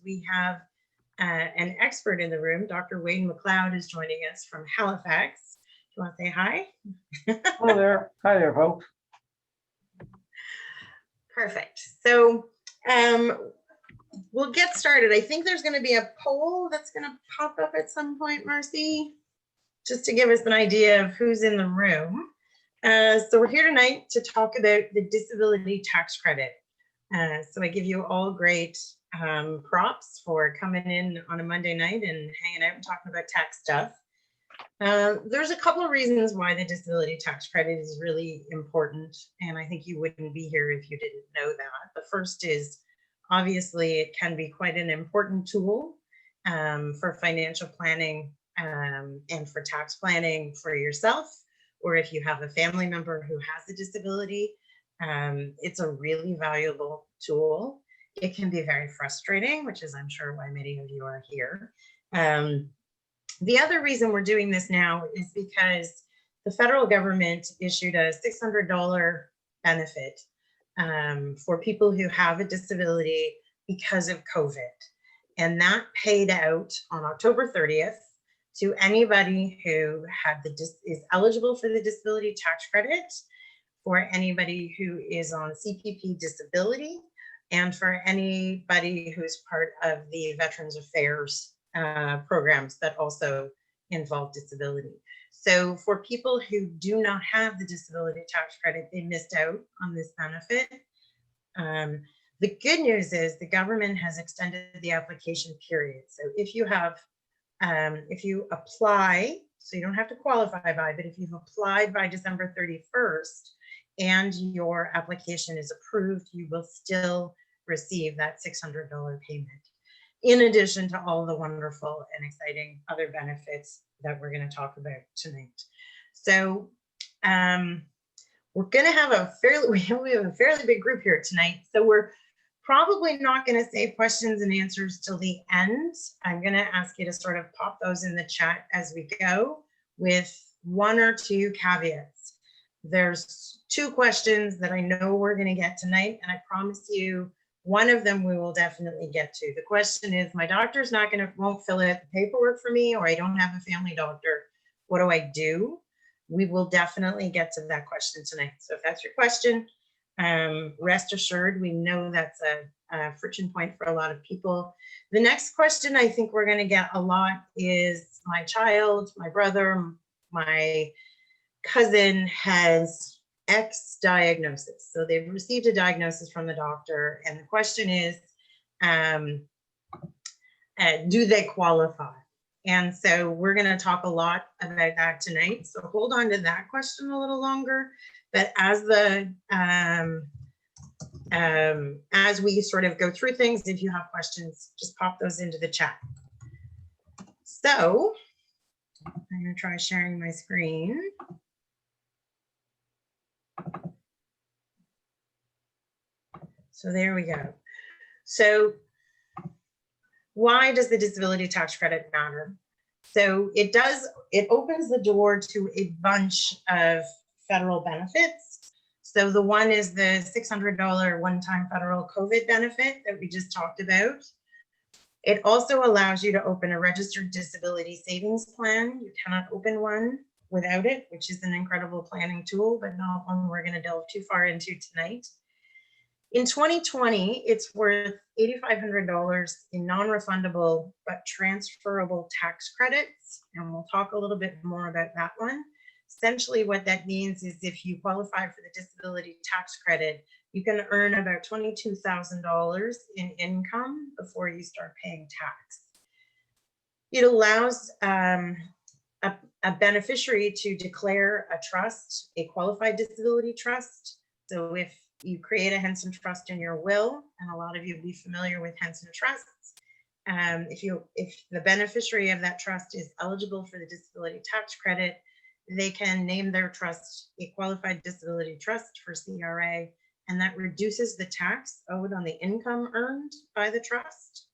we have an expert in the room. Dr. Wayne MacLeod is joining us from Halifax. Do you want to say hi? Hello there. Hi there, folks. Perfect. So we'll get started. I think there's going to be a poll that's going to pop up at some point, Marcy, just to give us an idea of who's in the room. So we're here tonight to talk about the disability tax credit. So I give you all great props for coming in on a Monday night and hanging out and talking about tax stuff. There's a couple of reasons why the disability tax credit is really important, and I think you wouldn't be here if you didn't know that. The first is, obviously, it can be quite an important tool for financial planning and for tax planning for yourself, or if you have a family member who has a disability. It's a really valuable tool. It can be very frustrating, which is, I'm sure, why many of you are here. The other reason we're doing this now is because the federal government issued a $600 benefit for people who have a disability because of COVID. And that paid out on October 30th to anybody who had is eligible for the disability tax credit, for anybody who is on CPP disability, and for anybody who's part of the Veterans Affairs programs that also involve disability. So for people who do not have the disability tax credit, they missed out on this benefit. The good news is the government has extended the application period. So if you have, if you apply, so you don't have to qualify by, but if you've applied by December 31st and your application is approved, you will still receive that $600 payment, in addition to all the wonderful and exciting other benefits that we're going to talk about tonight. So we're going to have a we have a fairly big group here tonight. So we're probably not going to save questions and answers till the end. I'm going to ask you to sort of pop those in the chat as we go, with one or two caveats. There's two questions that I know we're going to get tonight, and I promise you one of them we will definitely get to. The question is, my doctor's won't fill out the paperwork for me, or I don't have a family doctor. What do I do? We will definitely get to that question tonight. So if that's your question, rest assured, we know that's a friction point for a lot of people. The next question I think we're going to get a lot is, my child, my brother, my cousin has X diagnosis. So they've received a diagnosis from the doctor, and the question is, do they qualify? And so we're going to talk a lot about that tonight. So hold on to that question a little longer. But as as we sort of go through things, if you have questions, just pop those into the chat. So I'm going to try sharing my screen. So there we go. So why does the disability tax credit matter? So it opens the door to a bunch of federal benefits. So the one is the $600 one-time federal COVID benefit that we just talked about. It also allows you to open a registered disability savings plan. You cannot open one without it, which is an incredible planning tool, but not one we're going to delve too far into tonight. In 2020, it's worth $8,500 in non-refundable but transferable tax credits, and we'll talk a little bit more about that one. Essentially, what that means is if you qualify for the disability tax credit, you can earn about $22,000 in income before you start paying tax. It allows a beneficiary to declare a trust, a qualified disability trust. So if you create a Henson Trust in your will, and a lot of you will be familiar with Henson Trusts. If the beneficiary of that trust is eligible for the disability tax credit, they can name their trust a qualified disability trust for CRA, and that reduces the tax owed on the income earned by the trust.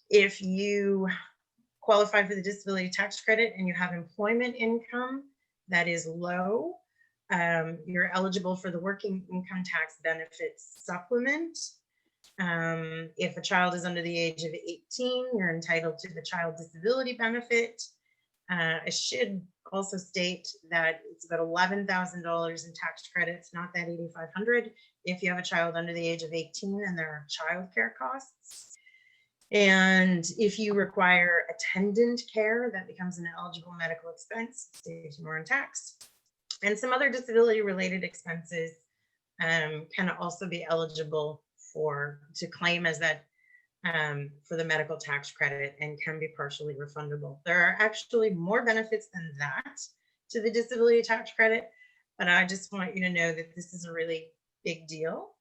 If you qualify for the disability tax credit and you have employment income that is low, you're eligible for the working income tax benefit supplement. If a child is under the age of 18, you're entitled to the child disability benefit. I should also state that it's about $11,000 in tax credits, not that $8,500, if you have a child under the age of 18 and there are childcare costs. And if you require attendant care, that becomes an eligible medical expense, saves you more in tax. And some other disability related expenses can also be eligible to claim as that for the medical tax credit and can be partially refundable. There are actually more benefits than that to the disability tax credit, but I just want you to know that this is a really big deal.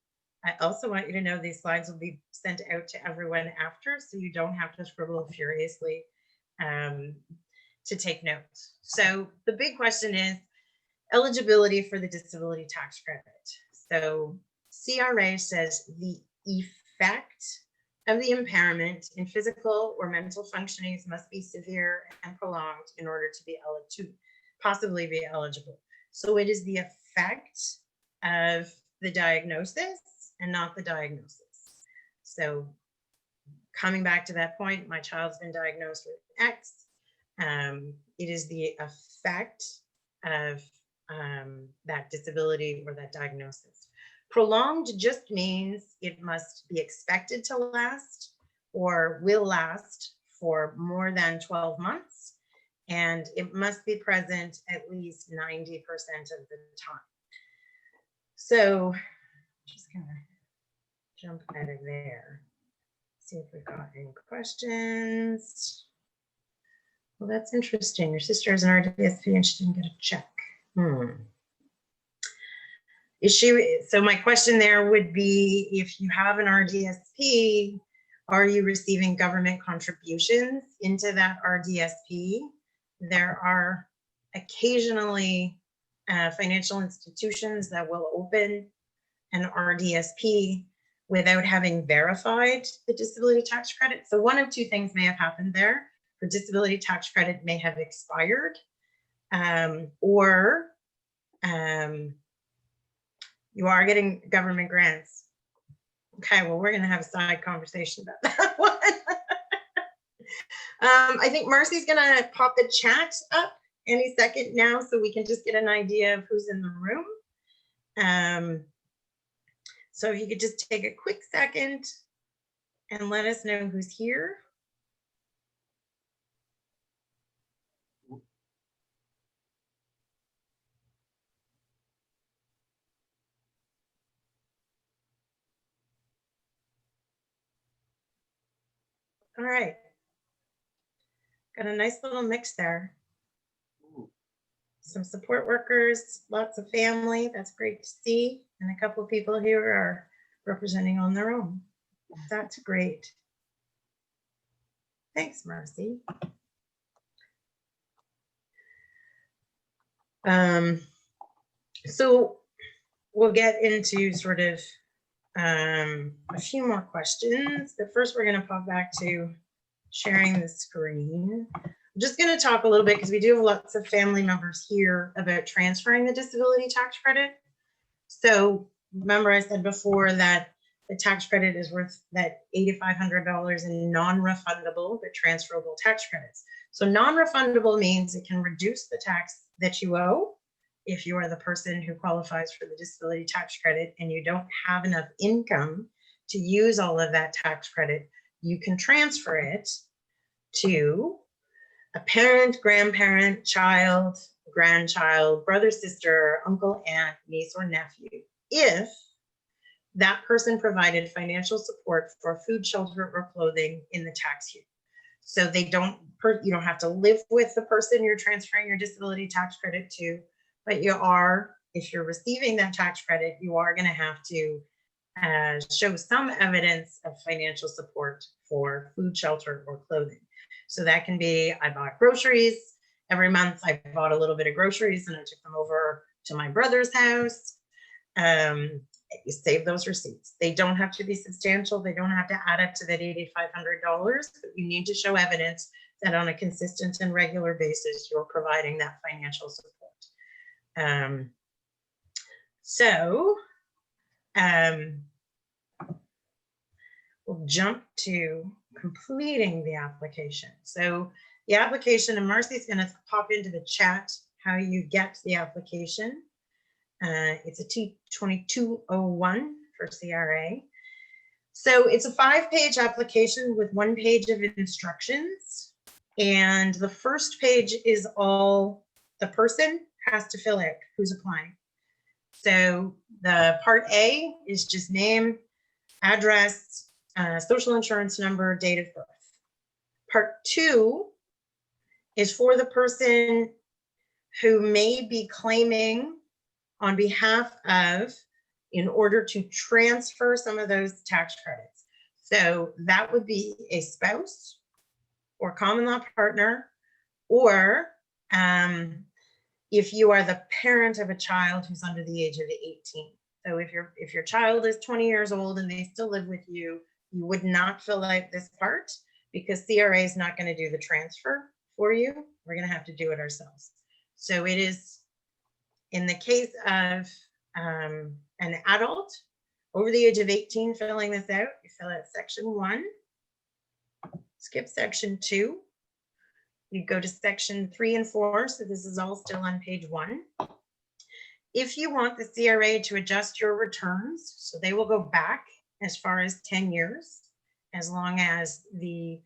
I also want you to know these slides will be sent out to everyone after, so you don't have to scribble furiously to take notes. So the big question is eligibility for the disability tax credit. So CRA says the effect of the impairment in physical or mental functionings must be severe and prolonged in order to possibly be eligible. So it is the effect of the diagnosis and not the diagnosis. So coming back to that point, my child's been diagnosed with X. It is the effect of that disability or that diagnosis. Prolonged just means it must be expected to last or will last for more than 12 months, and it must be present at least 90% of the time. So just gonna jump out of there. See if we've got any questions. Well, that's interesting. Your sister is an RDSP and she didn't get a check. So my question there would be, if you have an RDSP, are you receiving government contributions into that RDSP? There are occasionally financial institutions that will open an RDSP without having verified the disability tax credit. So one of two things may have happened there. Her disability tax credit may have expired, or you are getting government grants. Okay, well, we're gonna have a side conversation about that one. I think Marcy's gonna pop the chat up any second now so we can just get an idea of who's in the room. So if you could just take a quick second and let us know who's here. All right. Got a nice little mix there. Some support workers, lots of family. That's great to see. And a couple of people here are representing on their own. That's great. Thanks, Marcy. So we'll get into sort of a few more questions, but first we're going to pop back to sharing the screen. I'm just going to talk a little bit because we do have lots of family members here about transferring the disability tax credit. So remember I said before that the tax credit is worth that $8,500 in non-refundable but transferable tax credits. So non-refundable means it can reduce the tax that you owe if you are the person who qualifies for the disability tax credit and you don't have enough income to use all of that tax credit. You can transfer it to a parent, grandparent, child, grandchild, brother, sister, uncle, aunt, niece, or nephew, if that person provided financial support for food, shelter, or clothing in the tax year. So you don't have to live with the person you're transferring your disability tax credit to, but if you're receiving that tax credit, you are going to have to show some evidence of financial support for food, shelter, or clothing. So that can be, I bought groceries every month. I bought a little bit of groceries and I took them over to my brother's house. You save those receipts. They don't have to be substantial. They don't have to add up to that $8,500, but you need to show evidence that on a consistent and regular basis, you're providing that financial support. we'll jump to completing the application. So the application, and Marcy's going to pop into the chat how you get the application. It's a T2201 for CRA. So it's a 5-page application with 1 page of instructions. And the first page is all the person has to fill out who's applying. So the part A is just name, address, social insurance number, date of birth. Part 2 is for the person who may be claiming on behalf of, in order to transfer some of those tax credits. So that would be a spouse or common law partner, or if you are the parent of a child who's under the age of 18. So if your child is 20 years old and they still live with you, you would not fill out this part because CRA is not going to do the transfer for you. We're going to have to do it ourselves. So it is, in the case of an adult over the age of 18 filling this out, you fill out section 1, skip section 2, you go to section 3 and 4. So this is all still on page 1. If you want the CRA to adjust your returns, so they will go back as far as 10 years, as long as the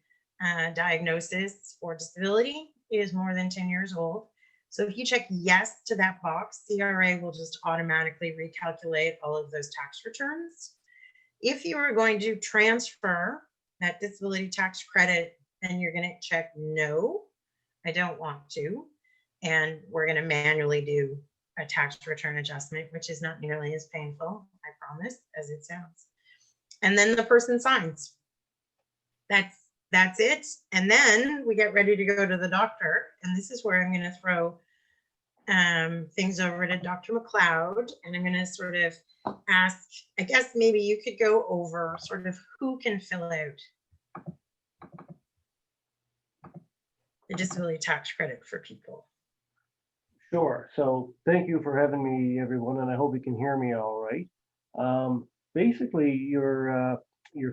diagnosis or disability is more than 10 years old. So if you check yes to that box, CRA will just automatically recalculate all of those tax returns. If you are going to transfer that disability tax credit, then you're going to check no, I don't want to. And we're going to manually do a tax return adjustment, which is not nearly as painful, I promise, as it sounds. And then the person signs. That's it. And then we get ready to go to the doctor. And this is where I'm going to throw things over to Dr. MacLeod. And I'm going to sort of ask, I guess maybe you could go over sort of who can fill out the disability tax credit for people. Sure. So thank you for having me, everyone, and I hope you can hear me all right. Basically, your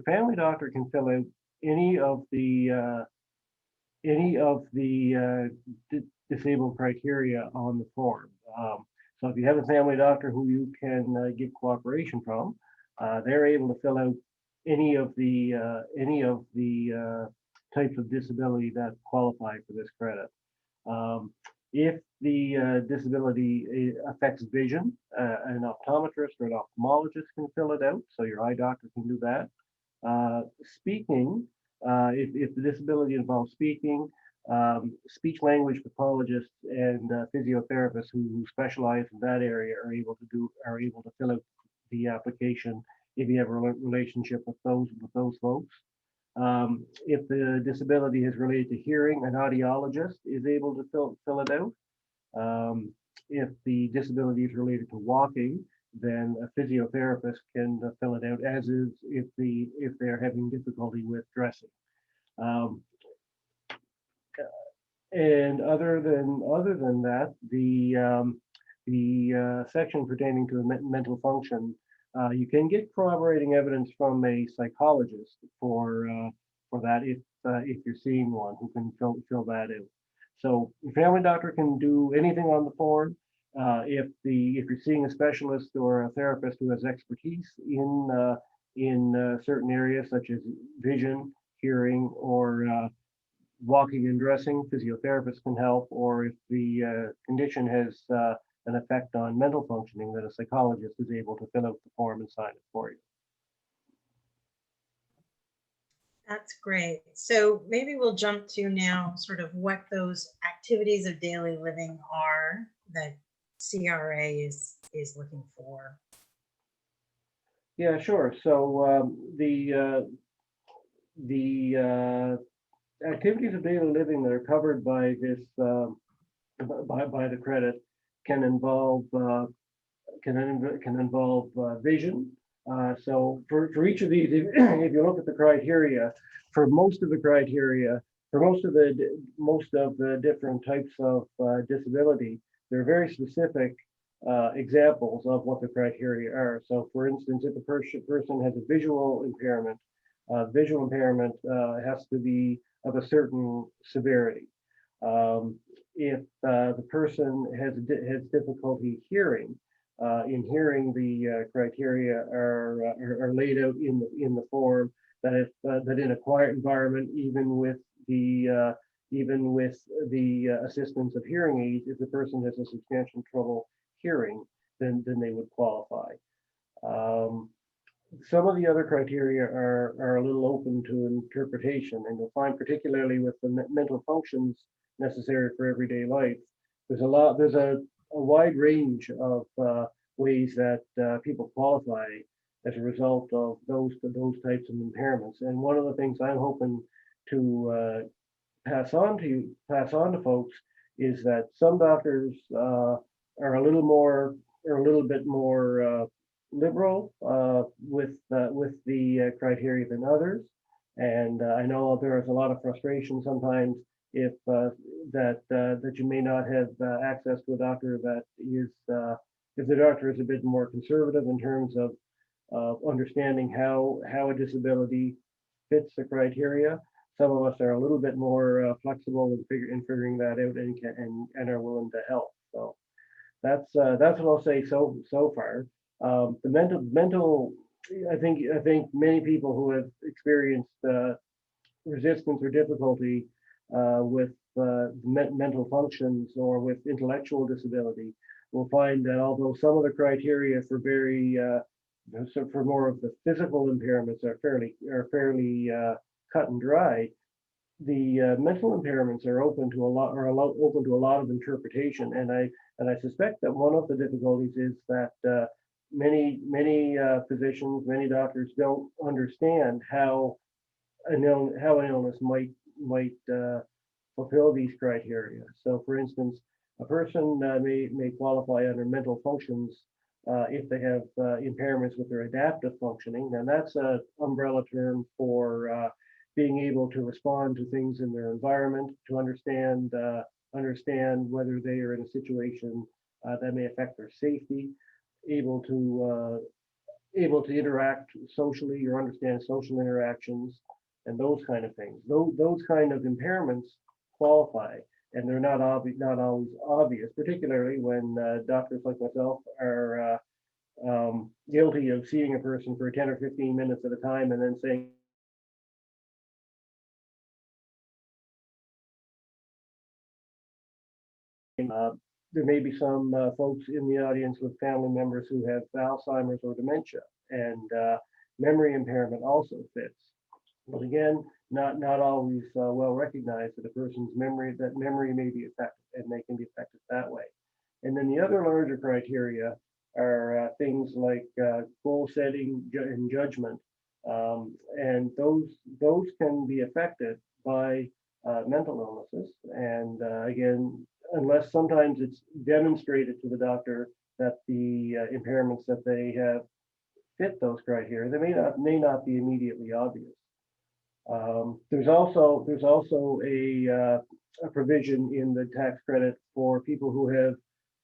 family doctor can fill out any of the disabled criteria on the form. So if you have a family doctor who you can get cooperation from, they're able to fill out any of the types of disability that qualify for this credit. If the disability affects vision, an optometrist or an ophthalmologist can fill it out, so your eye doctor can do that. Speaking, if the disability involves speaking, speech language pathologists and physiotherapists who specialize in that area are able to fill out the application if you have a relationship with those folks. If the disability is related to hearing, an audiologist is able to fill it out. If the disability is related to walking, then a physiotherapist can fill it out, as is if they're having difficulty with dressing. And other than that, the section pertaining to mental function, you can get corroborating evidence from a psychologist for that if you're seeing one who can fill that in. So your family doctor can do anything on the form. If you're seeing a specialist or a therapist who has expertise in certain areas such as vision, hearing, or walking and dressing, physiotherapists can help. Or if the condition has an effect on mental functioning, then a psychologist is able to fill out the form and sign it for you. That's great. So maybe we'll jump to now sort of what those activities of daily living are that CRA is looking for. Yeah, sure. So the activities of daily living that are covered by this by the credit can involve vision. So for each of these, if you look at the criteria, for most of the different types of disability, there are very specific examples of what the criteria are. So for instance, if a person has a visual impairment, Visual impairment has to be of a certain severity. If the person has difficulty hearing, in hearing, the criteria are laid out in the form that if that in a quiet environment, even with the assistance of hearing aids, if the person has a substantial trouble hearing, then they would qualify. Some of the other criteria are a little open to interpretation, and you'll find, particularly with the mental functions necessary for everyday life, there's a wide range of ways that people qualify as a result of those types of impairments. And one of the things I'm hoping to pass on to folks is that some doctors are a little bit more liberal with the criteria than others. And I know there is a lot of frustration sometimes if that you may not have access to a doctor that is if the doctor is a bit more conservative in terms of understanding how a disability fits the criteria. Some of us are a little bit more flexible in figuring that out and are willing to help. So that's what I'll say so far. The mental, I think many people who have experienced resistance or difficulty with mental functions or with intellectual disability will find that although some of the criteria for for more of the physical impairments are fairly cut and dry, the mental impairments are open to a lot of interpretation. And I suspect that one of the difficulties is that many physicians, many doctors don't understand how an illness might fulfill these criteria. So, for instance, a person may qualify under mental functions if they have impairments with their adaptive functioning, and that's an umbrella term for being able to respond to things in their environment, to understand whether they are in a situation that may affect their safety, able to interact socially or understand social interactions, and those kind of things. Those kind of impairments qualify, and they're not always obvious, particularly when doctors like myself are guilty of seeing a person for 10 or 15 minutes at a time and then saying, there may be some folks in the audience with family members who have Alzheimer's or dementia, and memory impairment also fits. But again, not always well recognized that a person's memory may be affected, and they can be affected that way. And then the other larger criteria are things like goal setting and judgment, and those can be affected by mental illnesses. And again, unless sometimes it's demonstrated to the doctor that the impairments that they have fit those criteria, they may not be immediately obvious. There's also a provision in the tax credit for people who have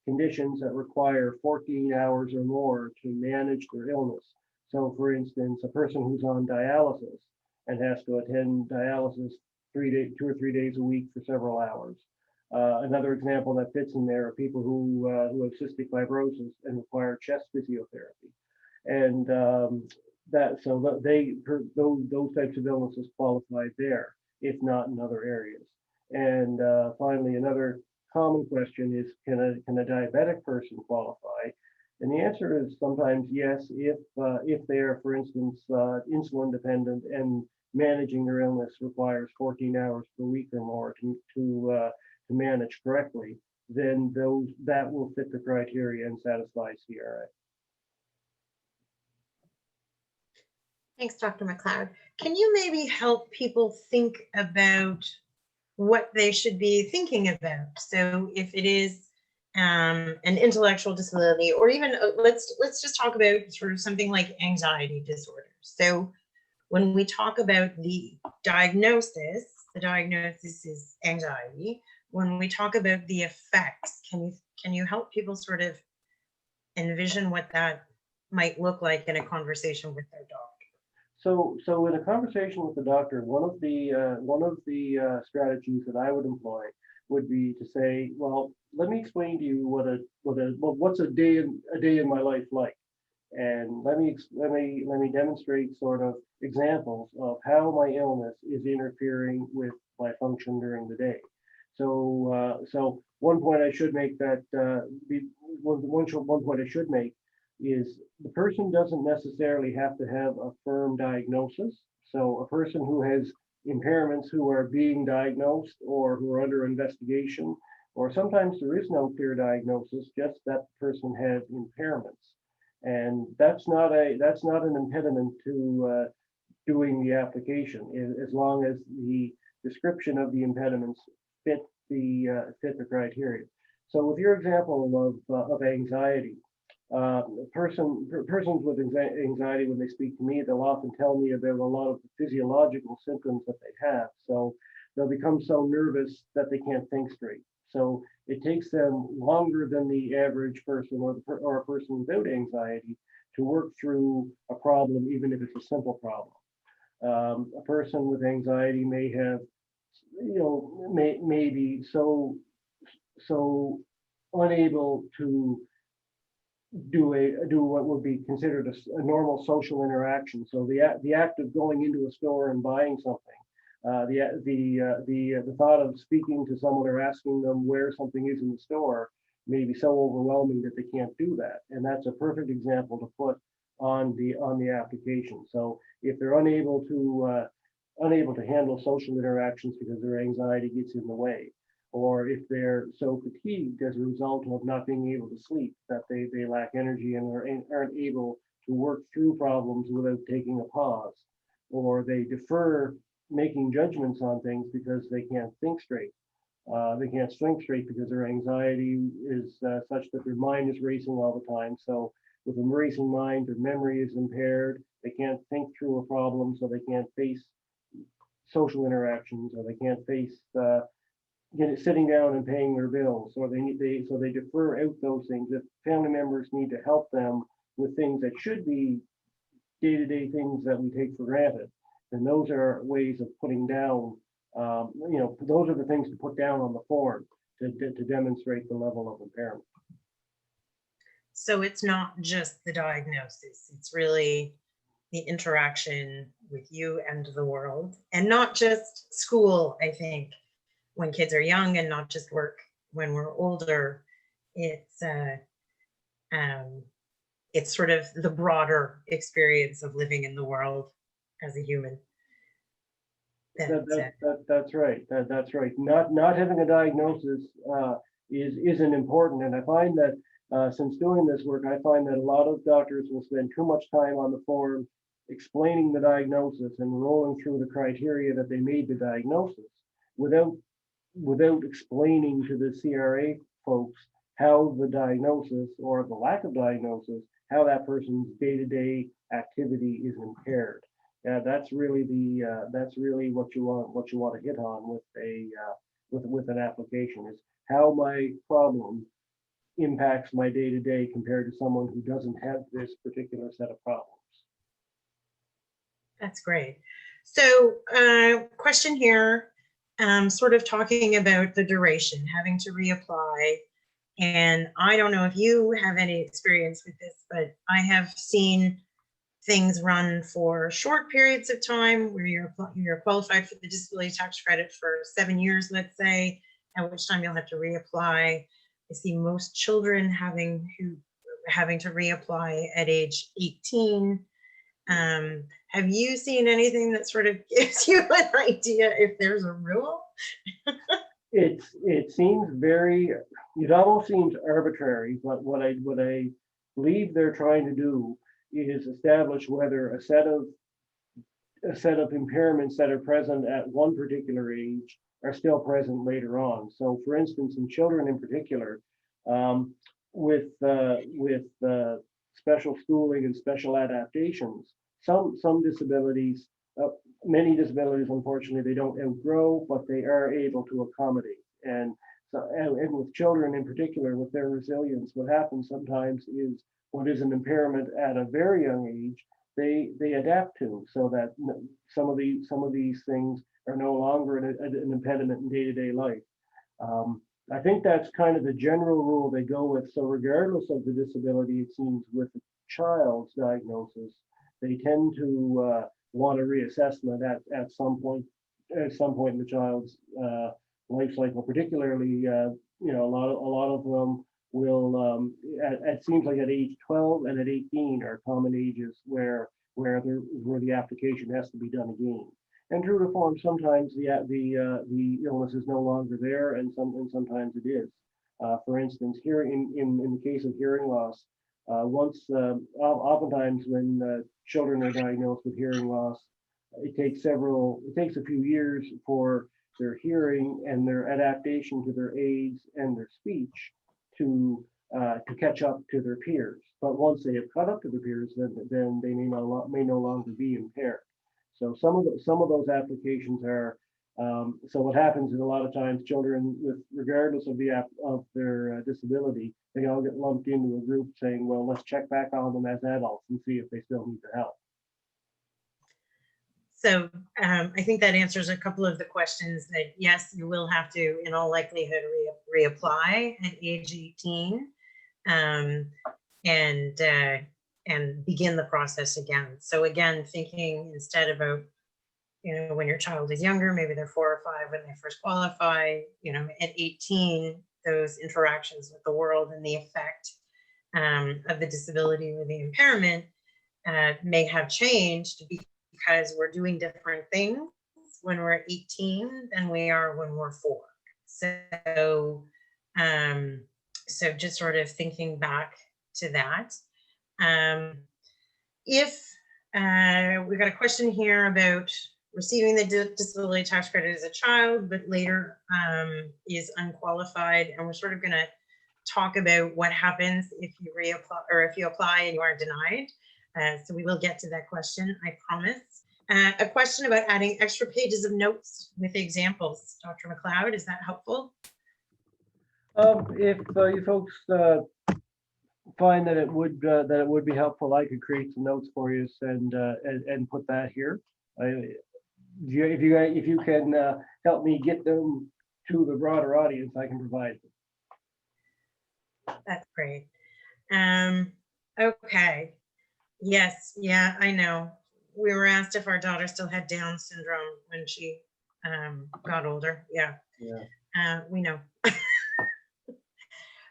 conditions that require 14 hours or more to manage their illness. So, for instance, a person who's on dialysis and has to attend dialysis 2 or 3 days a week for several hours. Another example that fits in there are people who have cystic fibrosis and require chest physiotherapy, and those types of illnesses qualify there, if not in other areas. And finally, another common question is, can a diabetic person qualify? And the answer is sometimes yes, if they are, for instance, insulin dependent and managing their illness requires 14 hours per week or more to manage correctly, then that will fit the criteria and satisfy CRA. Thanks, Dr. MacLeod. Can you maybe help people think about what they should be thinking about? So if it is an intellectual disability, or even let's just talk about sort of something like anxiety disorders. So when we talk about the diagnosis is anxiety. When we talk about the effects, can you help people sort of envision what that might look like in a conversation with their doctor? So in a conversation with the doctor, one of the strategies that I would employ would be to say, well, let me explain to you what's a day in my life like, and let me demonstrate sort of examples of how my illness is interfering with my function during the day. So one point I should make that one point I should make is the person doesn't necessarily have to have a firm diagnosis. So a person who has impairments who are being diagnosed or who are under investigation, or sometimes there is no clear diagnosis, just that person has impairments. And that's not an impediment to doing the application, as long as the description of the impediments fit fit the criteria. So with your example of anxiety, persons with anxiety, when they speak to me, they'll often tell me about a lot of the physiological symptoms that they have. So they'll become so nervous that they can't think straight. So it takes them longer than the average person or a person without anxiety to work through a problem, even if it's a simple problem. A person with anxiety may have, may be so unable to do what would be considered a normal social interaction. So the act of going into a store and buying something, the thought of speaking to someone or asking them where something is in the store may be so overwhelming that they can't do that. And that's a perfect example to put on the application. So if they're unable to handle social interactions because their anxiety gets in the way, or if they're so fatigued as a result of not being able to sleep that they lack energy and aren't able to work through problems without taking a pause, or they defer making judgments on things because they can't think straight. They can't think straight because their anxiety is such that their mind is racing all the time. So with a racing mind, their memory is impaired. They can't think through a problem, so they can't face social interactions, or they can't face sitting down and paying their bills, or they defer out those things. If family members need to help them with things that should be day-to-day things that we take for granted, then those are ways of putting down. Those are the things to put down on the form to demonstrate the level of impairment. So it's not just the diagnosis; it's really the interaction with you and the world, and not just school. I think when kids are young, and not just work when we're older. It's it's sort of the broader experience of living in the world as a human. That's right. That's right. Not having a diagnosis isn't important, and I find that since doing this work, I find that a lot of doctors will spend too much time on the form explaining the diagnosis and rolling through the criteria that they made the diagnosis without explaining to the CRA folks how the diagnosis or the lack of diagnosis, how that person's day-to-day activity is impaired. That's really what you want to hit on with an application, is how my problem impacts my day-to-day compared to someone who doesn't have this particular set of problems. That's great. So question here, sort of talking about the duration, having to reapply. And I don't know if you have any experience with this, but I have seen things run for short periods of time where you're qualified for the disability tax credit for 7 years, let's say, at which time you'll have to reapply. I see most children having to reapply at age 18. Have you seen anything that sort of gives you an idea if there's a rule? It almost seems arbitrary, but what I believe they're trying to do is establish whether a set of impairments that are present at one particular age are still present later on. So for instance, in children in particular, with special schooling and special adaptations, some disabilities, many disabilities, unfortunately, they don't outgrow, but they are able to accommodate. And with children in particular, with their resilience, what happens sometimes is what is an impairment at a very young age they adapt to, so that some of these things are no longer an impediment in day-to-day life. I think that's kind of the general rule they go with. So regardless of the disability, it seems with a child's diagnosis, they tend to want a reassessment at some point in the child's life cycle. Particularly, a lot of them will. It seems like at age 12 and at 18 are common ages where the application has to be done again. And true to form, sometimes the illness is no longer there, and sometimes it is. For instance, here in the case of hearing loss, oftentimes when children are diagnosed with hearing loss, it takes a few years for their hearing and their adaptation to their aids and their speech to catch up to their peers. But once they have caught up to their peers, then they may no longer be impaired. So some of those applications are. So what happens is a lot of times children, regardless of their disability, they all get lumped into a group saying, well, let's check back on them as adults and see if they still need the help. So I think that answers a couple of the questions that, yes, you will have to, in all likelihood, reapply at age 18 and begin the process again. So again, thinking instead about, when your child is younger, maybe they're 4 or 5 when they first qualify, at 18, those interactions with the world and the effect of the disability or the impairment may have changed because we're doing different things when we're 18 than we are when we're 4. So just sort of thinking back to that. If we've got a question here about receiving the disability tax credit as a child, but later is unqualified, and we're sort of going to talk about what happens if you reapply or if you apply and you are denied. So we will get to that question, I promise. A question about adding extra pages of notes with examples. Dr. MacLeod, is that helpful? If you folks find that it would be helpful, I could create some notes for you and put that here. If you can help me get them to the broader audience, I can provide them. That's great. Okay. Yes. Yeah, I know. We were asked if our daughter still had Down syndrome when she got older. Yeah. We know.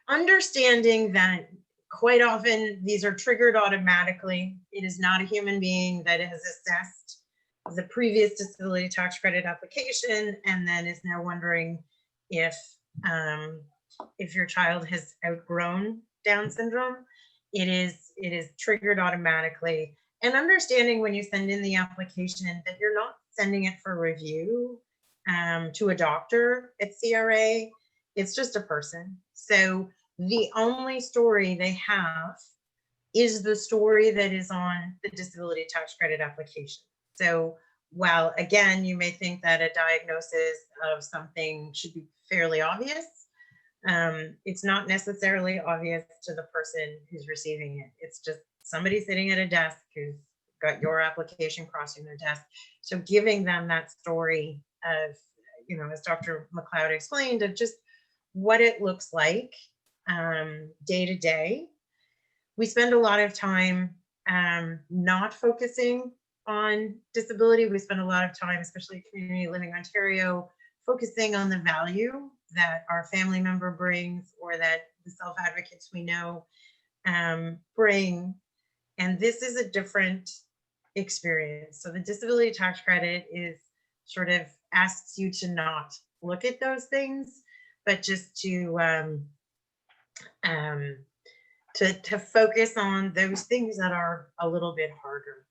Understanding that quite often these are triggered automatically. It is not a human being that has assessed the previous disability tax credit application and then is now wondering if your child has outgrown Down syndrome. It is triggered automatically. And understanding when you send in the application that you're not sending it for review to a doctor at CRA, it's just a person. So the only story they have is the story that is on the disability tax credit application. So while again, you may think that a diagnosis of something should be fairly obvious, it's not necessarily obvious to the person who's receiving it. It's just somebody sitting at a desk who's got your application crossing their desk. So giving them that story of, as Dr. MacLeod explained, of just what it looks like day to day. We spend a lot of time not focusing on disability. We spend a lot of time, especially Community Living Ontario, focusing on the value that our family member brings or that the self-advocates we know bring. And this is a different experience. So the disability tax credit is sort of asks you to not look at those things, but just to focus on those things that are a little bit harder.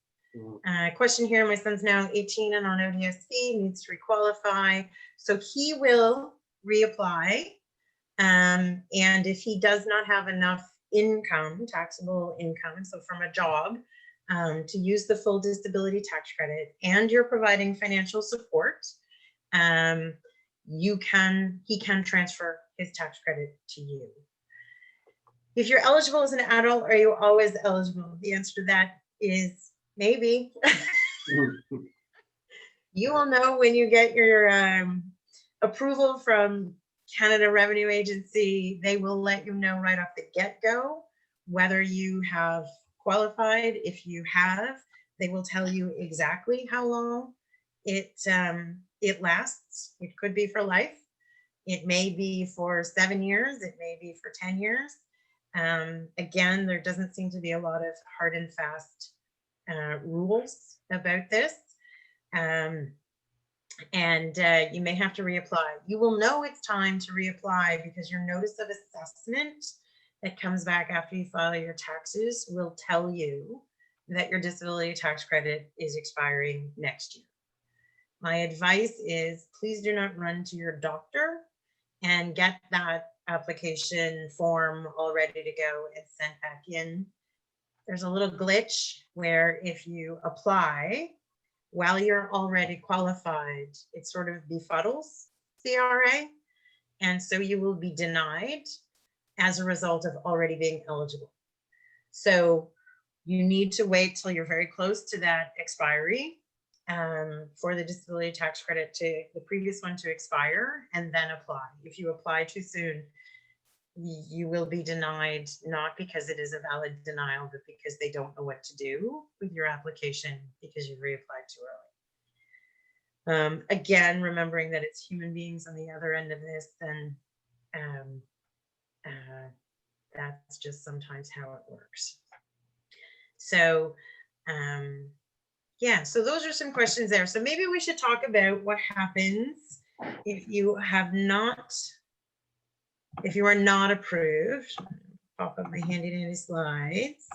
Question here, my son's now 18 and on ODSP, needs to requalify. So he will reapply. And if he does not have enough income, taxable income, so from a job, to use the full disability tax credit, and you're providing financial support, he can transfer his tax credit to you. If you're eligible as an adult, are you always eligible? The answer to that is maybe. You will know when you get your approval from Canada Revenue Agency. They will let you know right off the get-go whether you have qualified. If you have, they will tell you exactly how long it lasts. It could be for life. It may be for 7 years. It may be for 10 years. Again, there doesn't seem to be a lot of hard and fast rules about this. And you may have to reapply. You will know it's time to reapply because your notice of assessment that comes back after you file your taxes will tell you that your disability tax credit is expiring next year. My advice is please do not run to your doctor and get that application form all ready to go and sent back in. There's a little glitch where if you apply while you're already qualified, it sort of befuddles CRA. And so you will be denied as a result of already being eligible. So you need to wait till you're very close to that expiry for the disability tax credit to the previous one to expire and then apply. If you apply too soon, you will be denied, not because it is a valid denial, but because they don't know what to do with your application because you've reapplied too early. Again, remembering that it's human beings on the other end of this, then that's just sometimes how it works. So yeah, so those are some questions there. So maybe we should talk about what happens if you have not, if you are not approved. Pop up my handy dandy slides.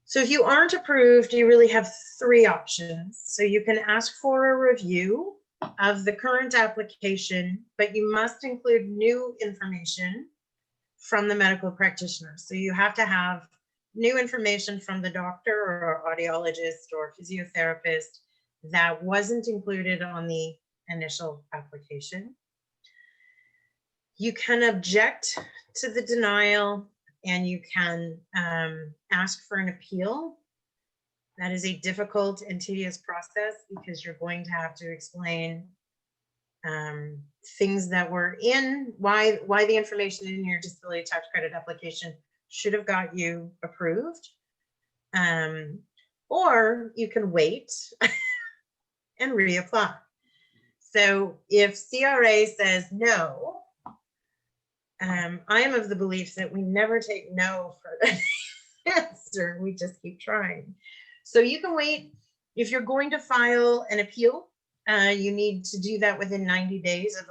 So if you aren't approved, you really have 3 options. So you can ask for a review of the current application, but you must include new information from the medical practitioner. So you have to have new information from the doctor or audiologist or physiotherapist that wasn't included on the initial application. You can object to the denial and you can ask for an appeal. That is a difficult and tedious process because you're going to have to explain things that were in, why the information in your disability tax credit application should have got you approved. Or you can wait and reapply. So if CRA says no, I am of the belief that we never take no for an answer. We just keep trying. So you can wait. If you're going to file an appeal, you need to do that within 90 days of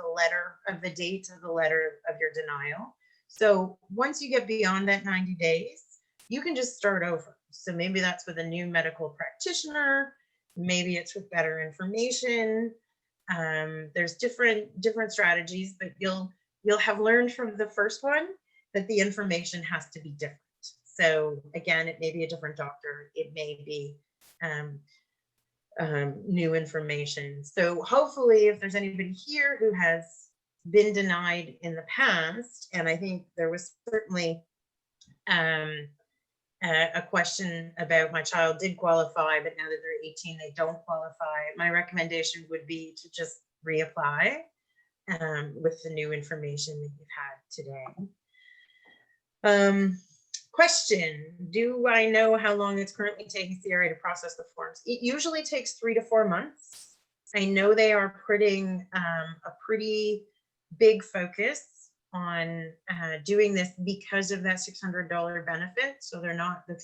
the date of the letter of your denial. So once you get beyond that 90 days, you can just start over. So maybe that's with a new medical practitioner. Maybe it's with better information. There's different strategies, but you'll have learned from the first one that the information has to be different. So again, it may be a different doctor. It may be new information. So hopefully if there's anybody here who has been denied in the past, and I think there was certainly a question about my child did qualify, but now that they're 18, they don't qualify. My recommendation would be to just reapply with the new information that you've had today. Question, do I know how long it's currently taking CRA to process the forms? It usually takes 3 to 4 months. I know they are putting a pretty big focus on doing this because of that $600 benefit. So they're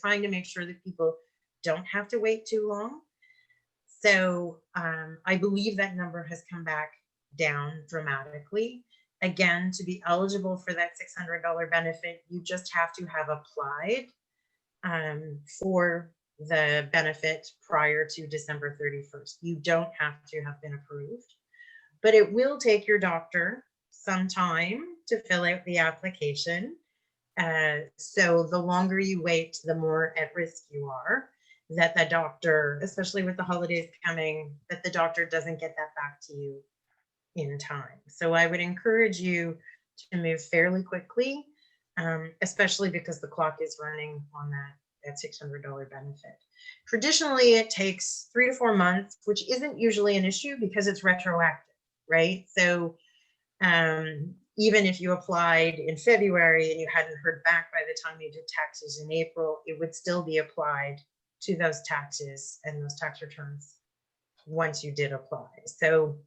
trying to make sure that people don't have to wait too long. So I believe that number has come back down dramatically. Again, to be eligible for that $600 benefit, you just have to have applied for the benefit prior to December 31st. You don't have to have been approved, but it will take your doctor some time to fill out the application. So the longer you wait, the more at risk you are that the doctor, especially with the holidays coming, that the doctor doesn't get that back to you in time. So I would encourage you to move fairly quickly, especially because the clock is running on that that $600 benefit. Traditionally, it takes 3 to 4 months, which isn't usually an issue because it's retroactive, right? So even if you applied in February and you hadn't heard back by the time you did taxes in April, it would still be applied to those taxes and those tax returns once you did apply. So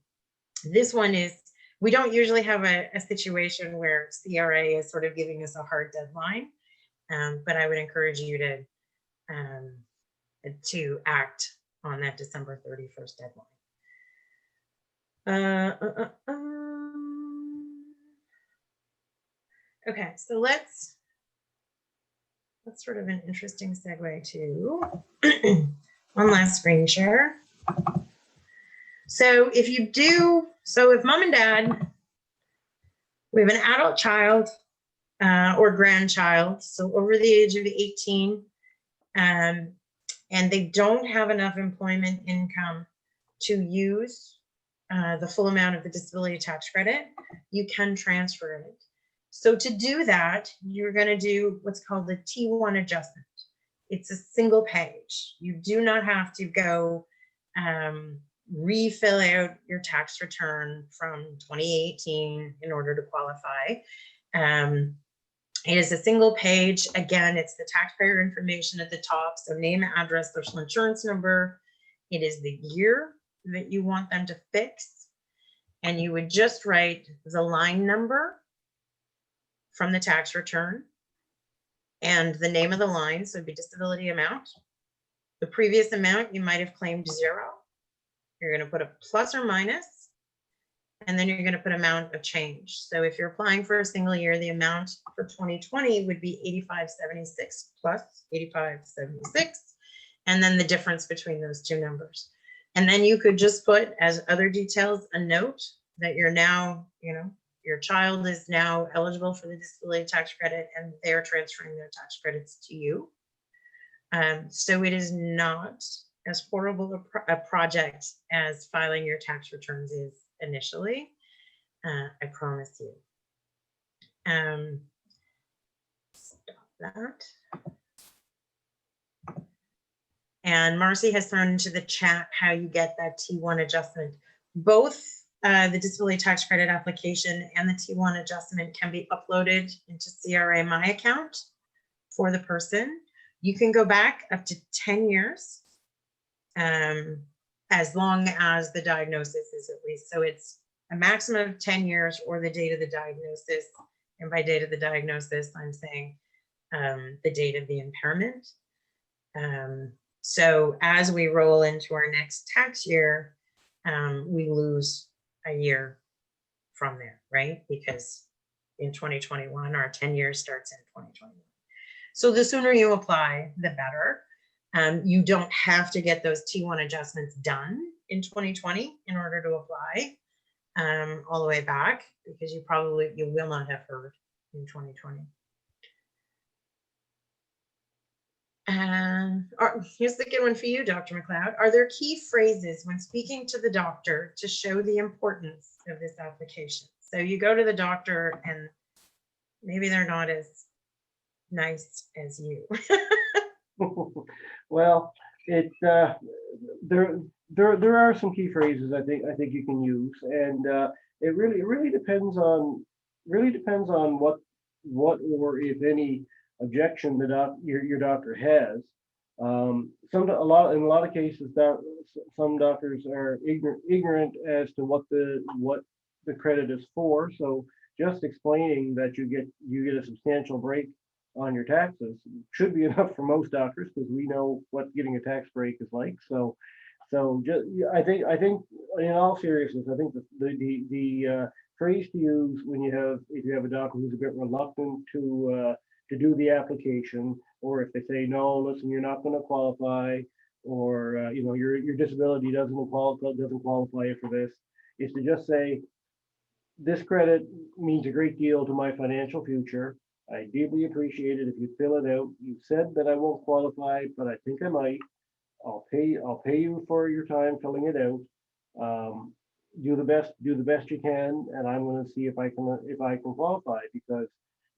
this one is, we don't usually have a situation where CRA is sort of giving us a hard deadline, but I would encourage you to act on that December 31st deadline. Okay, so let's sort of an interesting segue to one last screen share. So if mom and dad, we have an adult child or grandchild, so over the age of 18, and they don't have enough employment income to use the full amount of the disability tax credit, you can transfer it. So to do that, you're going to do what's called the T1 adjustment. It's a single page. You do not have to go refill out your tax return from 2018 in order to qualify. It is a single page. Again, it's the taxpayer information at the top. So name, address, social insurance number. It is the year that you want them to fix. And you would just write the line number from the tax return and the name of the line. So it'd be disability amount. The previous amount you might have claimed 0. You're going to put a plus or minus, and then you're going to put amount of change. So if you're applying for a single year, the amount for 2020 would be 8576 plus 8576, and then the difference between those two numbers. And then you could just put as other details a note that you're now, your child is now eligible for the disability tax credit and they're transferring their tax credits to you. So it is not as horrible a project as filing your tax returns is initially. I promise you. Stop that. And Marcy has thrown into the chat how you get that T1 adjustment. Both the disability tax credit application and the T1 adjustment can be uploaded into CRA My Account for the person. You can go back up to 10 years, as long as the diagnosis is at least. So it's a maximum of 10 years or the date of the diagnosis. And by date of the diagnosis, I'm saying the date of the impairment. So as we roll into our next tax year, we lose a year from there, right? Because in 2021, our 10 years starts in 2021. So the sooner you apply, the better. You don't have to get those T1 adjustments done in 2020 in order to apply all the way back, because you will not have heard in 2020. Here's the good one for you, Dr. MacLeod. Are there key phrases when speaking to the doctor to show the importance of this application? So you go to the doctor and maybe they're not as nice as you. Well, there are some key phrases I think you can use, and it really depends on what or if any objection that your doctor has. In a lot of cases, some doctors are ignorant as to what the credit is for. So just explaining that you get a substantial break on your taxes should be enough for most doctors, because we know what getting a tax break is like. So just I think in all seriousness, I think the phrase to use if you have a doctor who's a bit reluctant to do the application, or if they say, no, listen, you're not going to qualify, or your disability doesn't qualify you for this, is to just say, this credit means a great deal to my financial future. I deeply appreciate it if you fill it out. You said that I won't qualify, but I think I might. I'll pay you for your time filling it out. Do the best you can, and I'm going to see if I can qualify, because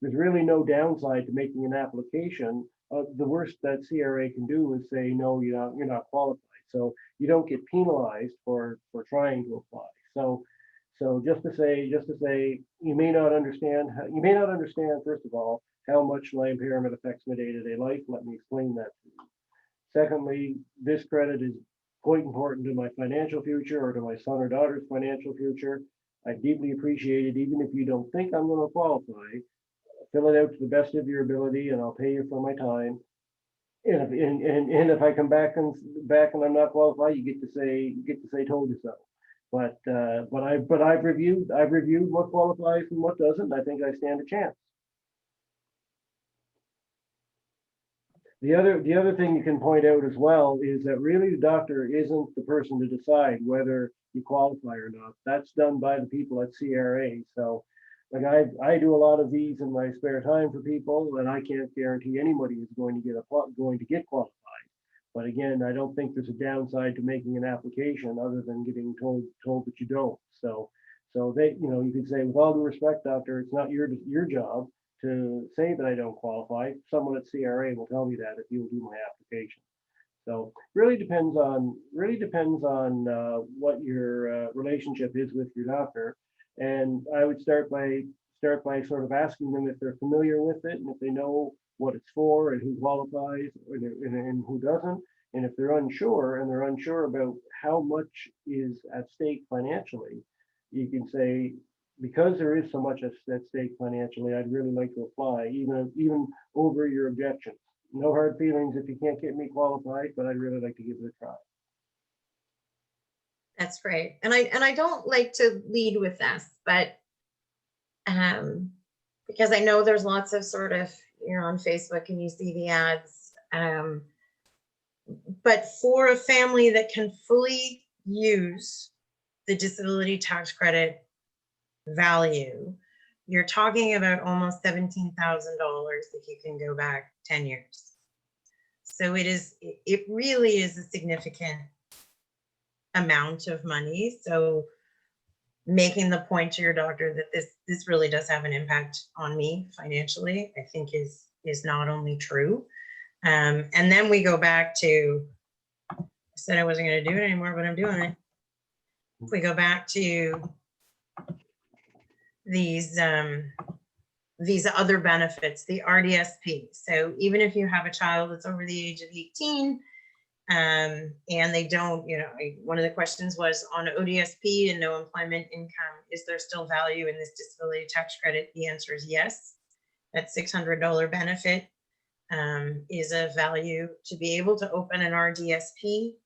there's really no downside to making an application the worst that CRA can do is say, no, you're not qualified. So you don't get penalized for trying to apply. So just to say, you may not understand, first of all, how much my impairment affects my day-to-day life. Let me explain that to you. Secondly, this credit is quite important to my financial future or to my son or daughter's financial future. I deeply appreciate it, even if you don't think I'm going to qualify. Fill it out to the best of your ability, and I'll pay you for my time. And if I come back and I'm not qualified, you get to say told you so. But I've reviewed what qualifies and what doesn't. I think I stand a chance. The other thing you can point out as well is that really the doctor isn't the person to decide whether you qualify or not. That's done by the people at CRA. So like I do a lot of these in my spare time for people, and I can't guarantee anybody is going to get qualified. But again, I don't think there's a downside to making an application other than getting told that you don't. So they, you could say, with all due respect, doctor, it's not your job to say that I don't qualify. Someone at CRA will tell me that if you'll do my application. So really depends on what your relationship is with your doctor. And I would start by sort of asking them if they're familiar with it and if they know what it's for and who qualifies and who doesn't. And if they're unsure about how much is at stake financially, you can say, because there is so much at stake financially, I'd really like to apply, even over your objections. No hard feelings if you can't get me qualified, but I'd really like to give it a try. That's great. And I don't like to lead with this, but because I know there's lots of sort of, you're on Facebook and you see the ads. But for a family that can fully use the disability tax credit value, you're talking about almost $17,000 if you can go back 10 years. So it really is a significant amount of money. So making the point to your doctor that this really does have an impact on me financially, I think is not only true. And then we go back to, I said I wasn't going to do it anymore, but I'm doing it. If we go back to these other benefits, the RDSP. So even if you have a child that's over the age of 18, and they don't, one of the questions was on ODSP and no employment income, is there still value in this disability tax credit? The answer is yes. That $600 benefit is of value to be able to open an RDSP.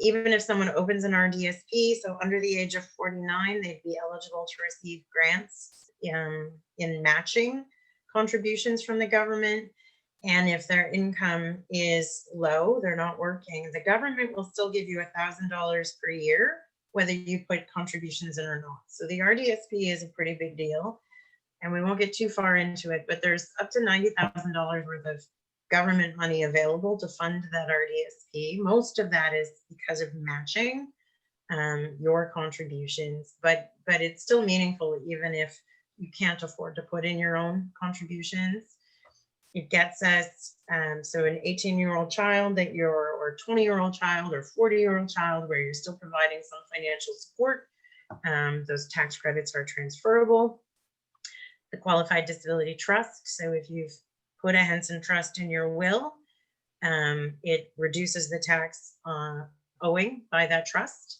Even if someone opens an RDSP, so under the age of 49, they'd be eligible to receive grants in matching contributions from the government. And if their income is low, they're not working, the government will still give you $1,000 per year, whether you put contributions in or not. So the RDSP is a pretty big deal. And we won't get too far into it, but there's up to $90,000 worth of government money available to fund that RDSP. Most of that is because of matching your contributions, but it's still meaningful even if you can't afford to put in your own contributions. It gets us, so an 18-year-old child or 20-year-old child or 40-year-old child where you're still providing some financial support, those tax credits are transferable. The qualified disability trust, so if you've put a Henson trust in your will, it reduces the tax owing by that trust.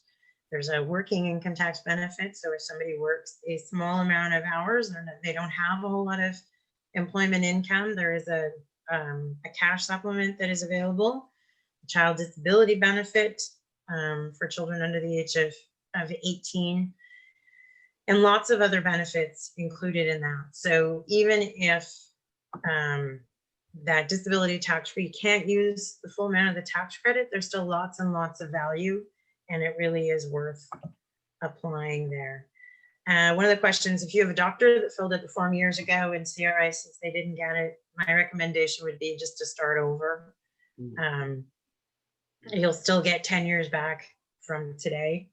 There's a working income tax benefit, so if somebody works a small amount of hours, they don't have a whole lot of employment income, there is a cash supplement that is available. A child disability benefit for children under the age of 18, and lots of other benefits included in that. So even if that disability tax free can't use the full amount of the tax credit, there's still lots and lots of value, and it really is worth applying there. One of the questions, if you have a doctor that filled out the form years ago and CRI says they didn't get it, my recommendation would be just to start over. You'll still get 10 years back from today.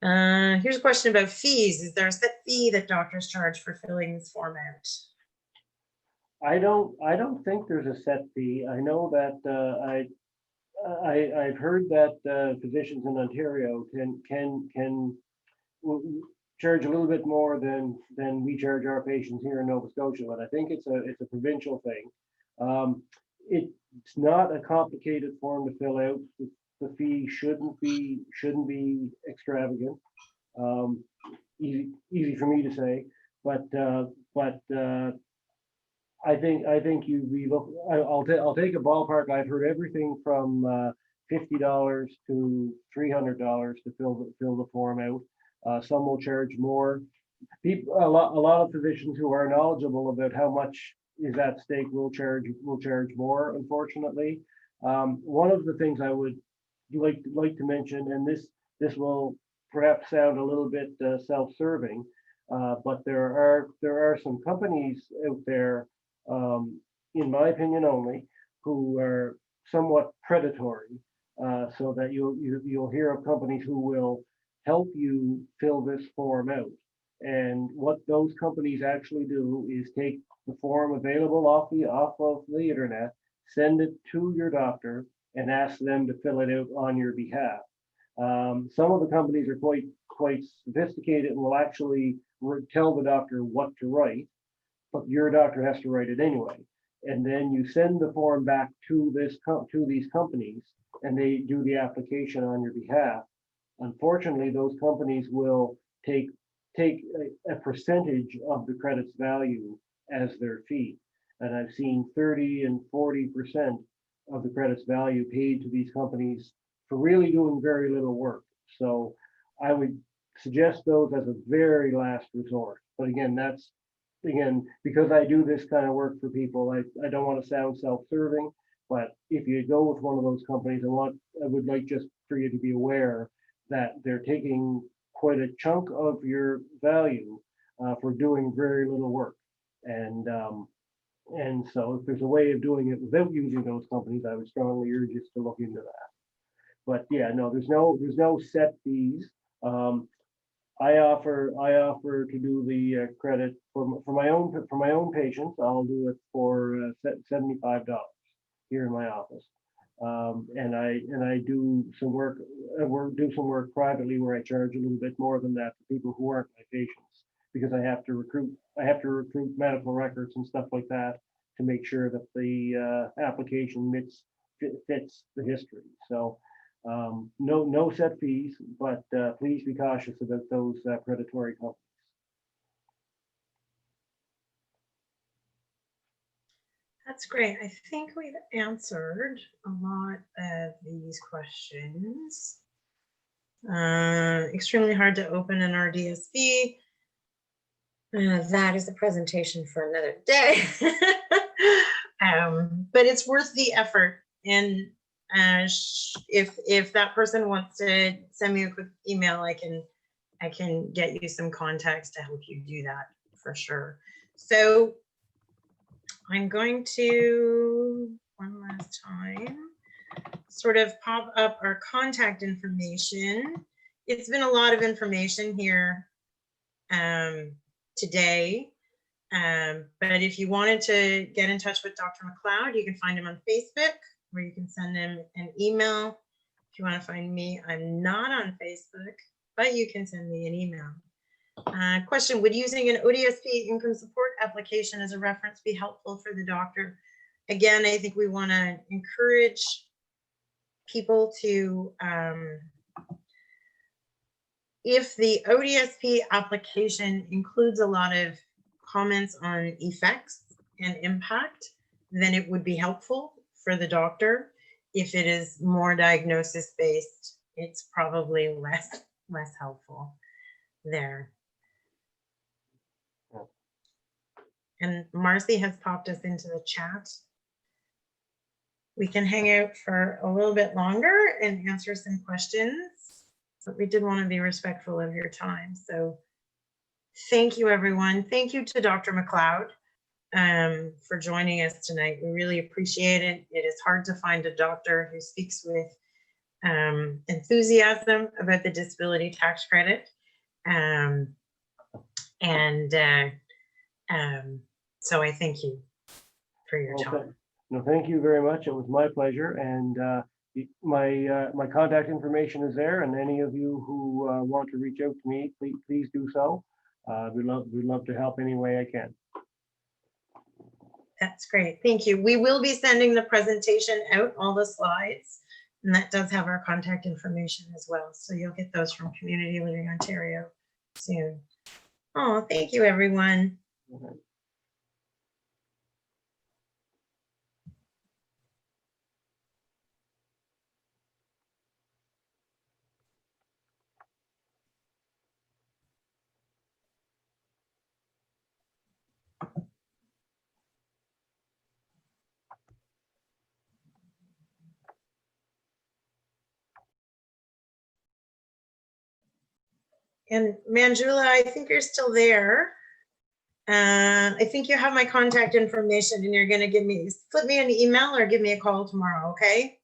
Here's a question about fees. Is there a set fee that doctors charge for filling this form out? I don't think there's a set fee. I know that I've heard that physicians in Ontario can charge a little bit more than we charge our patients here in Nova Scotia, but I think it's a provincial thing. It's not a complicated form to fill out. The fee shouldn't be extravagant. Easy for me to say, but I think you we look. I'll take a ballpark. I've heard everything from $50 to $300 to fill the form out. Some will charge more. People, a lot of physicians who are knowledgeable about how much is at stake will charge more. Unfortunately, one of the things I would like to mention, and this will perhaps sound a little bit self-serving, but there are some companies out there, in my opinion only, who are somewhat predatory. So that you'll hear of companies who will help you fill this form out. And what those companies actually do is take the form available off of the internet, send it to your doctor, and ask them to fill it out on your behalf. Some of the companies are quite sophisticated and will actually tell the doctor what to write, but your doctor has to write it anyway. And then you send the form back to these companies, and they do the application on your behalf. Unfortunately, those companies will take a percentage of the credit's value as their fee. And I've seen 30 and 40% of the credit's value paid to these companies for really doing very little work. So I would suggest those as a very last resort. But again, because I do this kind of work for people, I don't want to sound self-serving, but if you go with one of those companies, I would like just for you to be aware that they're taking quite a chunk of your value for doing very little work. And so if there's a way of doing it without using those companies, I would strongly urge you to look into that. But yeah, no, there's no set fees. I offer to do the credit for my own patients. I'll do it for $75 here in my office. And I do some work privately where I charge a little bit more than that for people who aren't my patients, because I have to recruit medical records and stuff like that to make sure that the application fits the history. So no set fees, but please be cautious about those predatory companies. That's great. I think we've answered a lot of these questions. Extremely hard to open an RDSP. That is a presentation for another day. But it's worth the effort. And if that person wants to send me a quick email, I can get you some contacts to help you do that for sure. So I'm going to, one last time, sort of pop up our contact information. It's been a lot of information here today. But if you wanted to get in touch with Dr. MacLeod, you can find him on Facebook, or you can send him an email. If you want to find me, I'm not on Facebook, but you can send me an email. Question, would using an ODSP income support application as a reference be helpful for the doctor? Again, I think we want to encourage people to, if the ODSP application includes a lot of comments on effects and impact, then it would be helpful for the doctor. If it is more diagnosis based, it's probably less helpful there. And Marcy has popped us into the chat. We can hang out for a little bit longer and answer some questions, but we did want to be respectful of your time. So thank you, everyone. Thank you to Dr. MacLeod for joining us tonight. We really appreciate it. It is hard to find a doctor who speaks with enthusiasm about the disability tax credit. So I thank you. for your Okay. time. No, thank you very much. It was my pleasure. And my contact information is there. And any of you who want to reach out to me, please do so. We'd love to help any way I can. That's great. Thank you. We will be sending the presentation out, all the slides, and that does have our contact information as well. So you'll get those from Community Living Ontario soon. Oh, thank you, everyone. Okay. And Manjula, I think you're still there. I think you have my contact information and you're going to flip me an email or give me a call tomorrow, okay?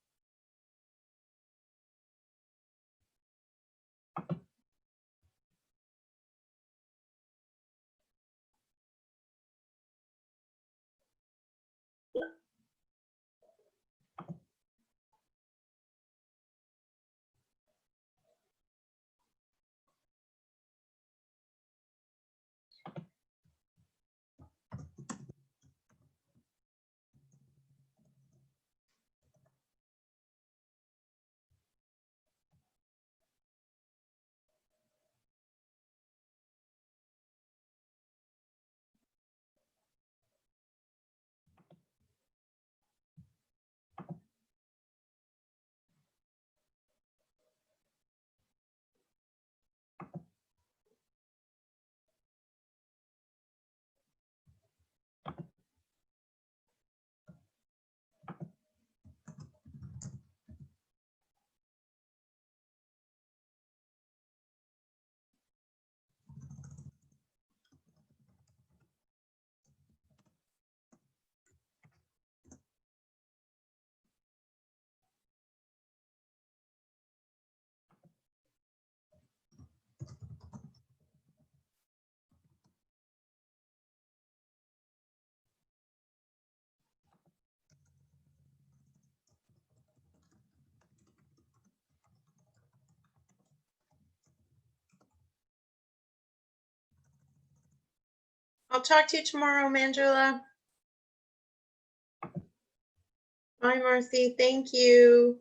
I'll talk to you tomorrow, Manjula. Bye, Marcy. Thank you.